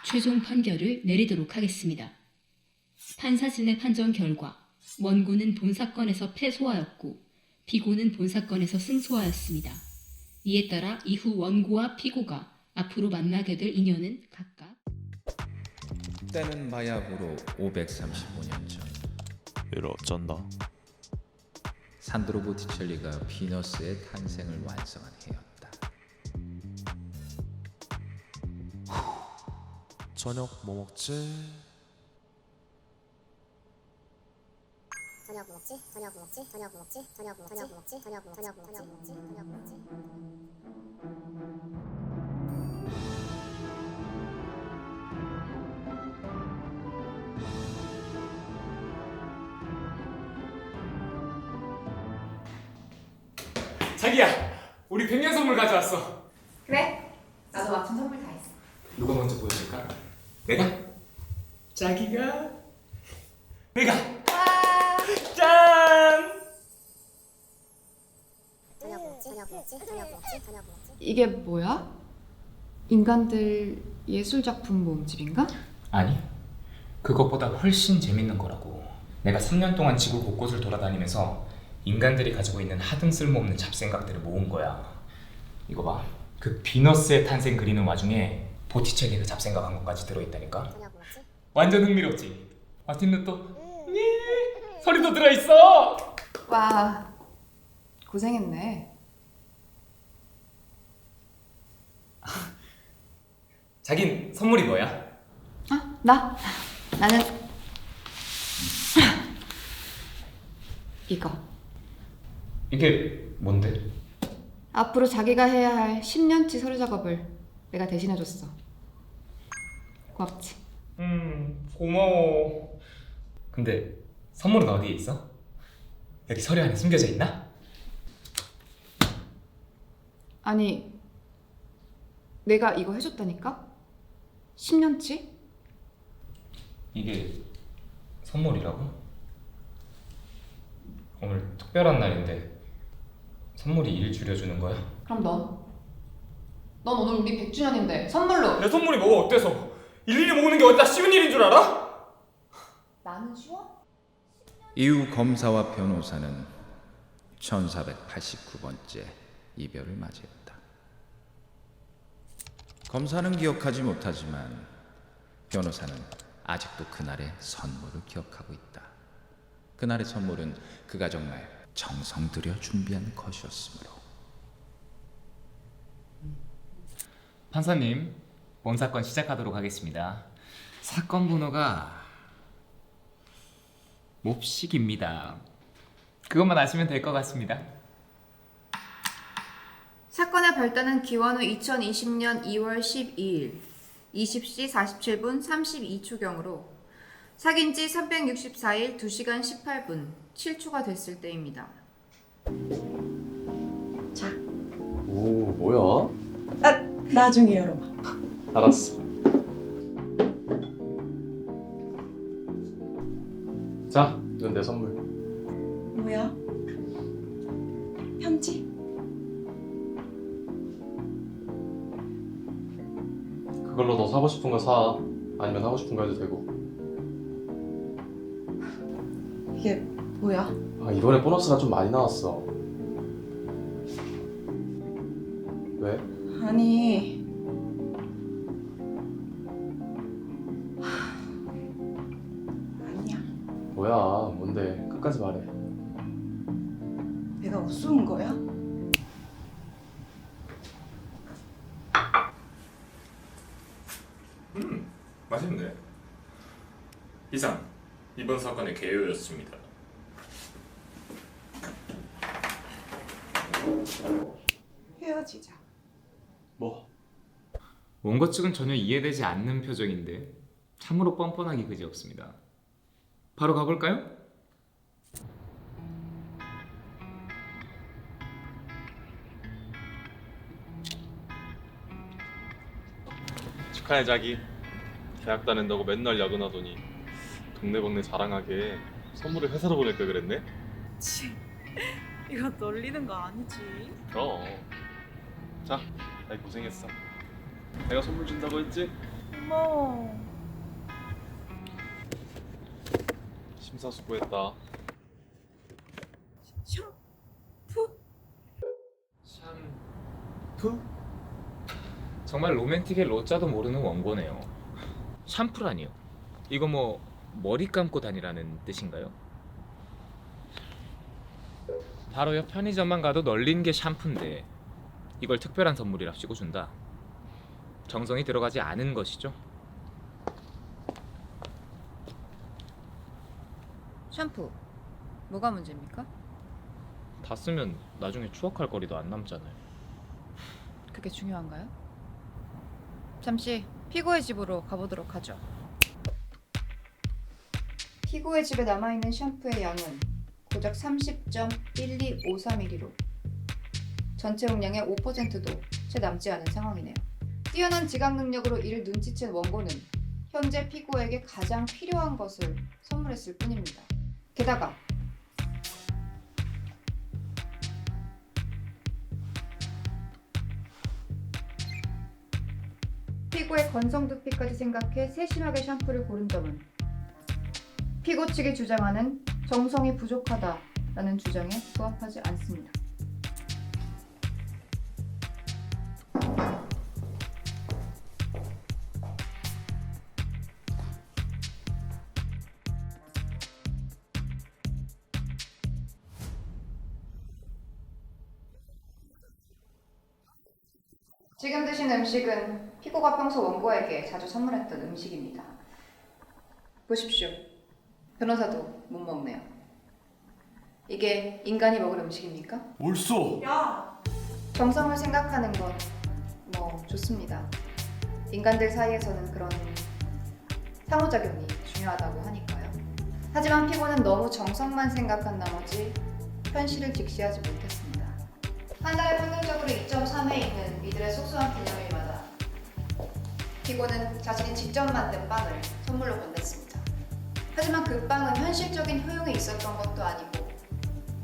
최종 판결을 내리도록 하겠습니다. 판사진의 판정 결과 원고는 본사건에서 패소하였고 피고는 본사건에서 승소하였습니다. 이에 따라 이후 원고와 피고가 앞으로 만나게 될 인연은 각각 때는 마약으로 535년 전 이를 어쩐다. 산드로 보티첼리가 비너스의 탄생을 완성한 해였다. 저녁 뭐 먹지? 저녁 뭐 먹지? 저녁 뭐 먹지? 저녁 뭐 먹지? 저녁 뭐 먹지? 저녁 뭐 먹지? 저녁 뭐 먹지? 저녁 뭐 먹지? 저녁 뭐 먹지? 자기야, 우리 100년 선물 가져왔어. 그래? 나도 맞춤 선물 다 했어. 누가 먼저 보여줄까? 내가? 자기가? 내가? 와! 짠! 저녁 뭐 먹지? 저녁 뭐 먹지? 저녁 뭐 먹지? 저녁 뭐 먹지? 이게 뭐야? 인간들 예술 작품 모음집인가? 아니, 그것보다 훨씬 재밌는 거라고. 내가 3년 동안 지구 곳곳을 돌아다니면서 인간들이 가지고 있는 하등 쓸모없는 잡생각들을 모은 거야. 이거 봐. 그 비너스의 탄생 그리는 와중에 보티첼리가 잡생각 한 것까지 들어있다니까. 저녁 뭐 먹지? 완전 흥미롭지? 마틴도 또 소리도 들어있어! 와, 고생했네. 자긴 선물이 뭐야? 나는 이거. 이게 뭔데? 앞으로 자기가 해야 할 10년치 서류 작업을 내가 대신해줬어. 고맙지? 고마워. 근데 선물은 어디에 있어? 여기 서류 안에 숨겨져 있나? 아니, 내가 이거 해줬다니까? 10년치? 이게 선물이라고? 오늘 특별한 날인데 선물이 일 줄여주는 거야? 그럼 넌? 넌 오늘 우리 100주년인데 선물로! 내 선물이 뭐가 어때서? 일일이 모으는 게 어디다 쉬운 일인 줄 알아? 나는 쉬워? 이후 검사와 변호사는 1489번째 이별을 맞이했다. 검사는 기억하지 못하지만 변호사는 아직도 그날의 선물을 기억하고 있다. 그날의 선물은 그가 정말 정성 들여 준비한 것이었으므로. 판사님, 본 사건 시작하도록 하겠습니다. 사건 번호가 몹식입니다. 그것만 아시면 될 것 같습니다. 사건의 발단은 기원 후 2020년 2월 12일 20시 47분 32초경으로 사귄 지 364일 2시간 18분 7초가 됐을 때입니다. 오, 뭐야? 나중에 열어봐. 알았어. 자, 이건 내 선물. 뭐야? 편지? 그걸로 너 사고 싶은 거 사. 아니면 하고 싶은 거 해도 되고. 이게 뭐야? 아, 이번에 보너스가 좀 많이 나왔어. 왜? 아니 아니야. 뭐야? 뭔데? 끝까지 말해. 내가 우스운 거야? 맛있네. 이상, 이번 사건의 개요였습니다. 헤어지자. 뭐? 원고 측은 전혀 이해되지 않는 표정인데 참으로 뻔뻔하기 그지없습니다. 바로 가볼까요? 축하해 자기. 계약 다낸다고 맨날 야근하더니 동네방네 자랑하게 선물을 회사로 보낼 걸 그랬네? 치, 이거 놀리는 거 아니지? 그럼. 자, 나이 고생했어. 내가 선물 준다고 했지? 고마워. 심사숙고했다. 샴푸? 정말 로맨틱의 로자도 모르는 원고네요. 샴푸라니요? 이거 뭐 머리 감고 다니라는 뜻인가요? 바로 옆 편의점만 가도 널린 게 샴푸인데 이걸 특별한 선물이랍시고 준다. 정성이 들어가지 않은 것이죠. 샴푸. 뭐가 문제입니까? 다 쓰면 나중에 추억할 거리도 안 남잖아요. 그게 중요한가요? 잠시 피고의 집으로 가보도록 하죠. 피고의 집에 남아있는 샴푸의 양은 고작 30.1253ml로 전체 용량의 5%도 채 남지 않은 상황이네요. 뛰어난 지각 능력으로 이를 눈치챈 원고는 현재 피고에게 가장 필요한 것을 선물했을 뿐입니다. 게다가 피고의 건성 두피까지 생각해 세심하게 샴푸를 고른 점은 피고 측이 주장하는 정성이 부족하다라는 주장에 부합하지 않습니다. 지금 드신 음식은 피고가 평소 원고에게 자주 선물했던 음식입니다. 보십시오. 변호사도 못 먹네요. 이게 인간이 먹을 음식입니까? 옳소. 야, 정성을 생각하는 건 뭐 좋습니다. 인간들 사이에서는 그런 상호작용이 중요하다고 하니까요. 하지만 피고는 너무 정성만 생각한 나머지 현실을 직시하지 못했습니다. 한 달에 평균적으로 2.3회 있는 이들의 소소한 기념일마다 피고는 자신이 직접 만든 빵을 선물로 건넸습니다. 하지만 그 빵은 현실적인 효용이 있었던 것도 아니고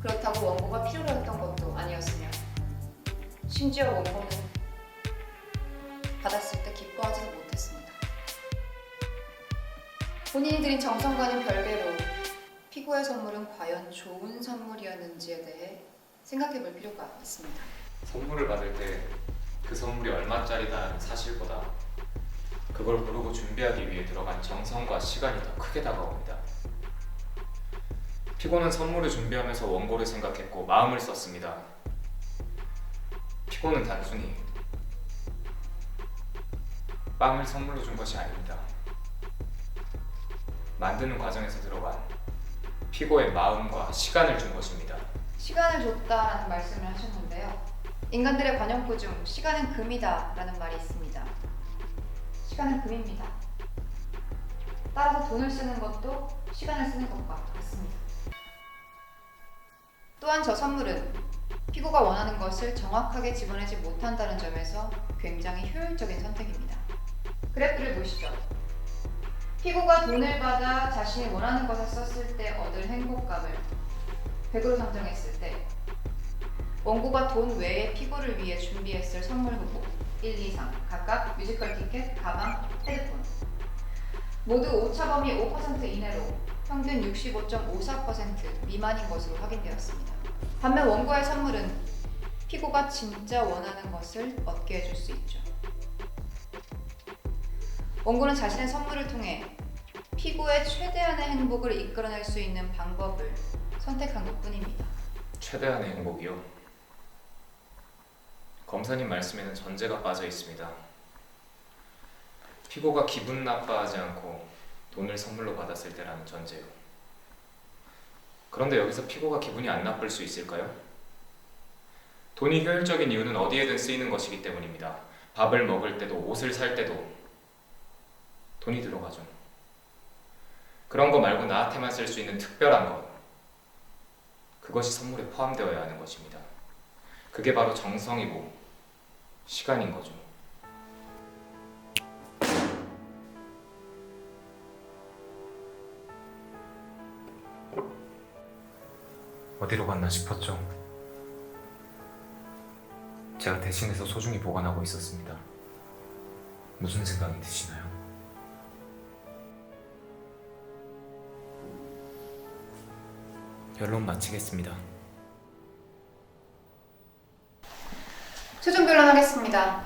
그렇다고 원고가 필요로 했던 것도 아니었으며 심지어 원고는 받았을 때 기뻐하지도 못했습니다. 본인이 드린 정성과는 별개로 피고의 선물은 과연 좋은 선물이었는지에 대해 생각해 볼 필요가 있습니다. 선물을 받을 때 그 선물이 얼마짜리다는 사실보다 그걸 고르고 준비하기 위해 들어간 정성과 시간이 더 크게 다가옵니다. 피고는 선물을 준비하면서 원고를 생각했고 마음을 썼습니다. 피고는 단순히 빵을 선물로 준 것이 아닙니다. 만드는 과정에서 들어간 피고의 마음과 시간을 준 것입니다. 시간을 줬다라는 말씀을 하셨는데요. 인간들의 관용구 중 시간은 금이다 라는 말이 있습니다. 시간은 금입니다. 따라서 돈을 쓰는 것도 시간을 쓰는 것과 같습니다. 또한 저 선물은 피고가 원하는 것을 정확하게 집어내지 못한다는 점에서 굉장히 효율적인 선택입니다. 그래프를 보시죠. 피고가 돈을 받아 자신이 원하는 것을 썼을 때 얻을 행복감을 100으로 상정했을 때 원고가 돈 외에 피고를 위해 준비했을 선물 후보 1, 2, 3 각각 뮤지컬 티켓, 가방, 헤드폰 모두 오차범위 5% 이내로 평균 65.54% 미만인 것으로 확인되었습니다. 반면 원고의 선물은 피고가 진짜 원하는 것을 얻게 해줄 수 있죠. 원고는 자신의 선물을 통해 피고의 최대한의 행복을 이끌어낼 수 있는 방법을 선택한 것뿐입니다. 최대한의 행복이요? 검사님 말씀에는 전제가 빠져 있습니다. 피고가 기분 나빠하지 않고 돈을 선물로 받았을 때라는 전제요. 그런데 여기서 피고가 기분이 안 나쁠 수 있을까요? 돈이 효율적인 이유는 어디에든 쓰이는 것이기 때문입니다. 밥을 먹을 때도 옷을 살 때도 돈이 들어가죠. 그런 거 말고 나한테만 쓸 수 있는 특별한 것, 그것이 선물에 포함되어야 하는 것입니다. 그게 바로 정성이고 시간인 거죠. 어디로 갔나 싶었죠. 제가 대신해서 소중히 보관하고 있었습니다. 무슨 생각이 드시나요? 변론 마치겠습니다. 최종 변론하겠습니다.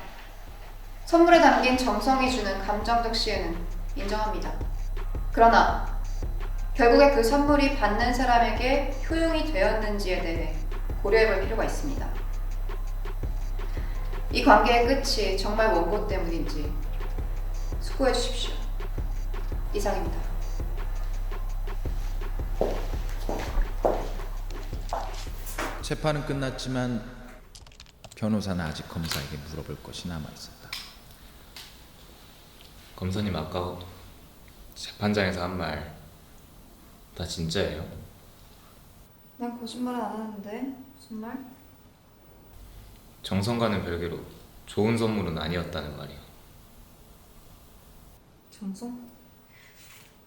선물에 담긴 정성이 주는 감정적 시혜는 인정합니다. 그러나 결국에 그 선물이 받는 사람에게 효용이 되었는지에 대해 고려해볼 필요가 있습니다. 이 관계의 끝이 정말 원고 때문인지 수고해 주십시오. 이상입니다. 재판은 끝났지만 변호사는 아직 검사에게 물어볼 것이 남아 있었다. 검사님 아까 재판장에서 한 말 다 진짜예요? 난 거짓말은 안 하는데 무슨 말? 정성과는 별개로 좋은 선물은 아니었다는 말이요. 정성?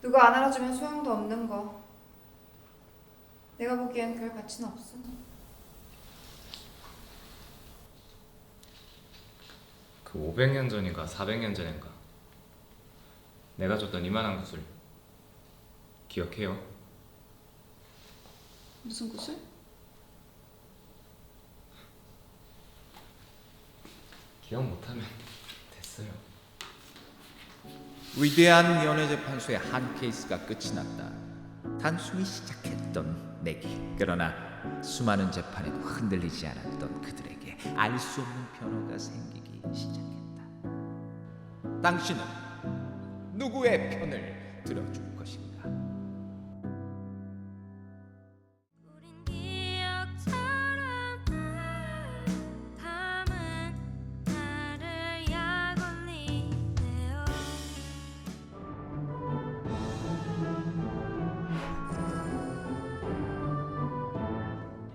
누가 안 알아주면 소용도 없는 거. 내가 보기엔 별 가치는 없어. 그 500년 전인가 400년 전인가 내가 줬던 이만한 구슬 기억해요? 무슨 구슬? 기억 못하면 됐어요. 위대한 연애재판소의 한 케이스가 끝이 났다. 단숨이 시작했던 내기. 그러나 수많은 재판에도 흔들리지 않았던 그들에게 알 수 없는 변화가 생기기 시작했다. 당신은 누구의 편을 들어줄 것인가? 우린 기억처럼 밤은 나를 약올리네요.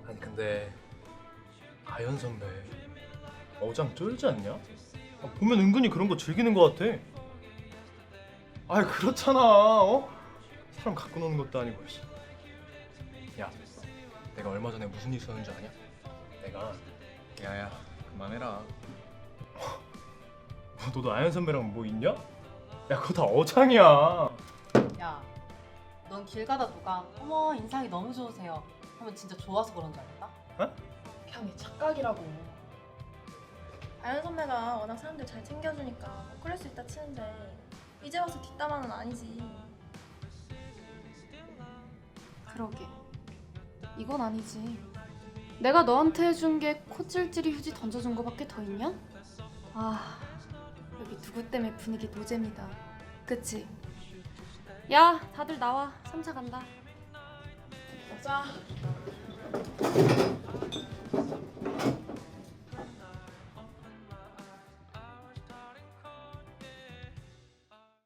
아니 근데 아연 선배 어장 쫄지 않냐? 보면 은근히 그런 거 즐기는 것 같아. 아 그렇잖아. 어? 사람 갖고 노는 것도 아니고. 씨. 야, 내가 얼마 전에 무슨 일 있었는지 아냐? 내가 야야 그만해라. 너도 아연 선배랑 뭐 있냐? 야 그거 다 어장이야. 야, 넌 길 가다 누가 어머 인상이 너무 좋으세요 하면 진짜 좋아서 그런 줄 알았다? 어? 그냥 내 착각이라고. 아연 선배가 워낙 사람들 잘 챙겨주니까 뭐 그럴 수 있다 치는데 이제 와서 뒷담화는 아니지. 그러게. 이건 아니지. 내가 너한테 해준 게 코찔찔이 휴지 던져준 거밖에 더 있냐? 아, 여기 누구 때문에 분위기 노잼이다. 그치? 야, 다들 나와. 3차 간다. 자.